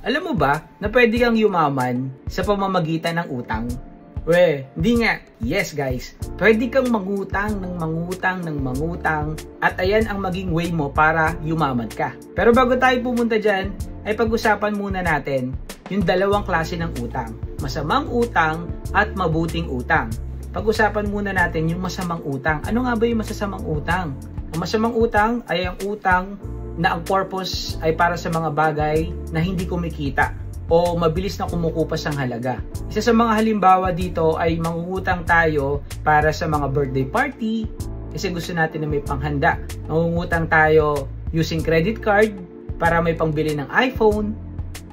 Alam mo ba na pwede kang yumaman sa pamamagitan ng utang? Hindi nga. Yes guys, pwede kang mangutang ng mangutang at ayan ang maging way mo para yumaman ka. Pero bago tayo pumunta dyan, ay pag-usapan muna natin yung dalawang klase ng utang. Masamang utang at mabuting utang. Pag-usapan muna natin yung masamang utang. Ano nga ba yung masasamang utang? Ang masamang utang ay ang utang na ang purpose ay para sa mga bagay na hindi kumikita o mabilis na kumukupas ang halaga. Isa sa mga halimbawa dito ay mangungutang tayo para sa mga birthday party kasi gusto natin na may panghanda. Mangungutang tayo using credit card para may pangbili ng iPhone,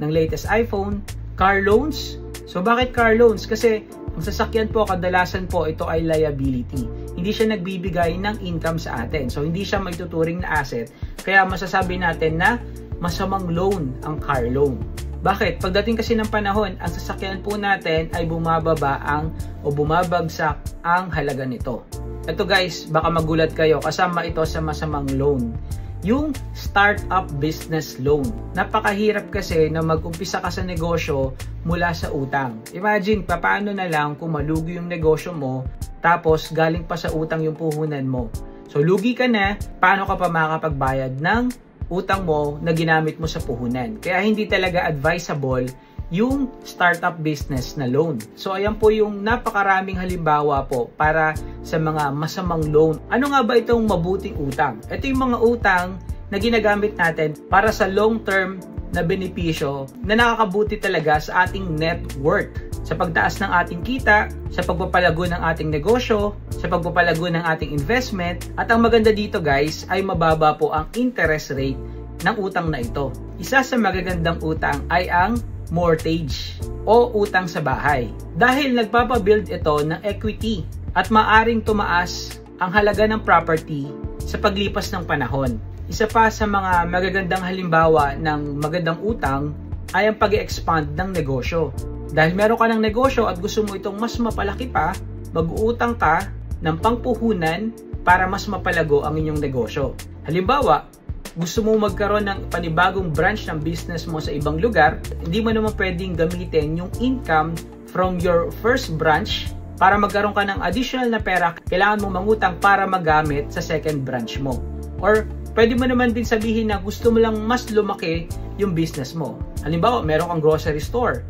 ng latest iPhone, car loans. So bakit car loans? Kasi ang sasakyan po kadalasan po ito ay liability. Hindi siya nagbibigay ng income sa atin. So hindi siya maituturing na asset. Kaya masasabi natin na masamang loan ang car loan. Bakit? Pagdating kasi ng panahon, ang sasakyan po natin ay bumabagsak ang halaga nito. Ito guys, baka magulat kayo, kasama ito sa masamang loan. Yung startup business loan. Napakahirap kasi na mag-umpisa ka sa negosyo mula sa utang. Imagine, paano na lang kung malugi yung negosyo mo, tapos galing pa sa utang yung puhunan mo. So lugi ka na, paano ka pa makakapagbayad ng utang mo na ginamit mo sa puhunan? Kaya hindi talaga advisable yung startup business na loan. So ayan po yung napakaraming halimbawa po para sa mga masamang loan. Ano nga ba itong mabuting utang? Ito yung mga utang na ginagamit natin para sa long-term na benepisyo na nakakabuti talaga sa ating net worth. Sa pagtaas ng ating kita, sa pagpapalago ng ating negosyo, sa pagpapalago ng ating investment, at ang maganda dito guys ay mababa po ang interest rate ng utang na ito. Isa sa magagandang utang ay ang mortgage o utang sa bahay. Dahil nagpapabuild ito ng equity at maaring tumaas ang halaga ng property sa paglipas ng panahon. Isa pa sa mga magagandang halimbawa ng magandang utang ay ang pag-expand ng negosyo. Dahil meron ka ng negosyo at gusto mo itong mas mapalaki pa, mag-uutang ka ng pangpuhunan para mas mapalago ang inyong negosyo. Halimbawa, gusto mo magkaroon ng panibagong branch ng business mo sa ibang lugar, hindi mo naman pwedeng gamitin yung income from your first branch para magkaroon ka ng additional na pera, kailangan mong mangutang para magamit sa second branch mo. Or pwede mo naman din sabihin na gusto mo lang mas lumaki yung business mo. Halimbawa, meron kang grocery store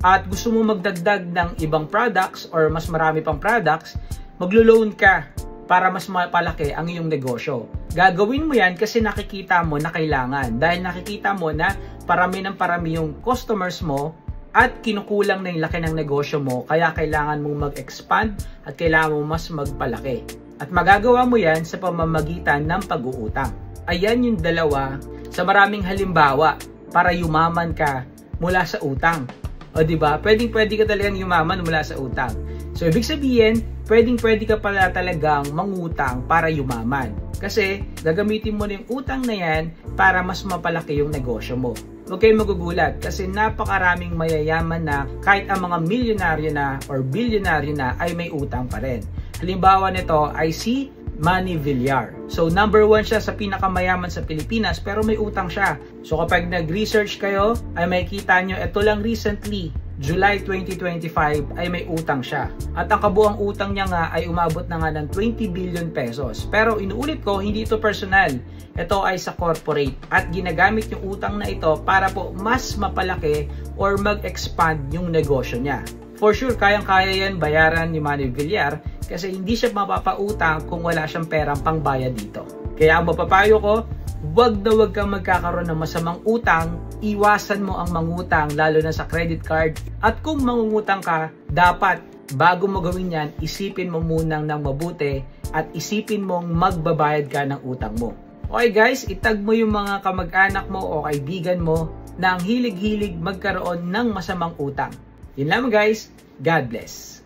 at gusto mo magdagdag ng ibang products or mas marami pang products, maglo-loan ka para mas mapalaki ang iyong negosyo. Gagawin mo yan kasi nakikita mo na kailangan. Dahil nakikita mo na parami ng parami yung customers mo at kinukulang na yung laki ng negosyo mo, kaya kailangan mong mag-expand at kailangan mo mas magpalaki. At magagawa mo yan sa pamamagitan ng pag-uutang. Ayan yung dalawa sa maraming halimbawa para yumaman ka mula sa utang. O diba? Pwede ka talagang yumaman mula sa utang. So ibig sabihin, pwede ka pala talagang mangutang para yumaman. Kasi gagamitin mo na yung utang na yan para mas mapalaki yung negosyo mo. Huwag kayong magugulat kasi napakaraming mayayaman na kahit ang mga milyonaryo na or bilyonaryo na ay may utang pa rin. Halimbawa nito ay si Manny Villar. So number 1 siya sa pinakamayaman sa Pilipinas pero may utang siya. So kapag nag-research kayo ay makikita nyo ito lang recently, July 2025 ay may utang siya. At ang kabuang utang niya nga ay umabot na nga ng 20 billion pesos. Pero inuulit ko, hindi ito personal. Ito ay sa corporate at ginagamit yung utang na ito para po mas mapalaki or mag-expand yung negosyo niya. For sure, kayang-kaya yan bayaran ni Manny Villar kasi hindi siya mapapautang kung wala siyang perang pangbayad dito. Kaya ang mapapayo ko, wag kang magkakaroon ng masamang utang, iwasan mo ang mangutang lalo na sa credit card. At kung mangungutang ka, dapat bago mo gawin yan, isipin mo munang ng mabuti at isipin mong magbabayad ka ng utang mo. Okay guys, itag mo yung mga kamag-anak mo o kaibigan mo na ang hilig-hilig magkaroon ng masamang utang. Yun lang guys, God bless.